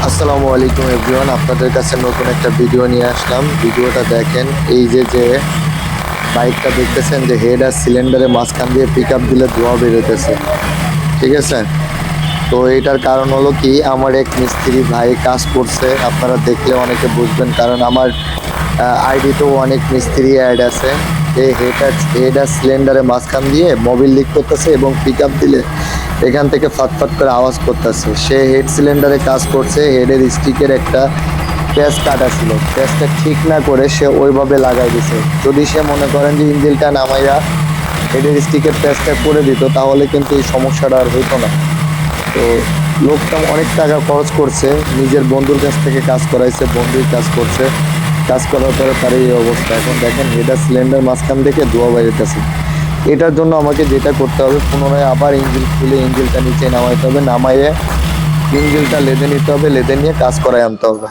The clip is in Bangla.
আসসালামু আলাইকুম এভরিওয়ান, আপনাদের কাছে নতুন একটা ভিডিও নিয়ে আসলাম। ভিডিওটা দেখেন, এই যে বাইকটা দেখতেছেন যে হেড আর সিলিন্ডারের মাঝখান দিয়ে পিক আপ দিলে ধোঁয়া বেরোতেছে, ঠিক আছে? তো এটার কারণ হলো কি, আমার এক মিস্ত্রি ভাই কাজ করছে, আপনারা দেখলে অনেকে বুঝবেন, কারণ আমার আইডিতেও অনেক মিস্ত্রি অ্যাড আছে। এই হেড আর সিলিন্ডারের মাঝখান দিয়ে মোবিল লিক করতেছে এবং পিক আপ দিলে এখান থেকে ফাটফাট করে আওয়াজ করতেছে। সে হেড সিলিন্ডারে কাজ করছে, হেডের স্টিকের একটা প্যাচ কাটা ছিল, প্যাচটা ঠিক না করে সে ওইভাবে লাগাই দিছে। যদি সে মনে করেন যে ইঞ্জিনটা নামাইয়া হেডের স্টিকের প্যাচটা করে দিত, তাহলে কিন্তু এই সমস্যাটা আর হইতো না। তো লোকটা অনেক টাকা খরচ করছে, নিজের বন্ধুর কাছ থেকে কাজ করাইছে, বন্ধুই কাজ করছে, কাজ করার পরে তার এই অবস্থা। এখন দেখেন হেডার সিলিন্ডার মাঝখান থেকে ধোঁয়া বাইরেতেছে। এটার জন্য আমাকে যেটা করতে হবে, পুনরায় আবার ইঞ্জিন খুলে ইঞ্জিনটা নিচে নামাইতে হবে, নামাইয়ে ইঞ্জিনটা লেদে নিতে হবে, লেদে নিয়ে কাজ করায় আনতে হবে।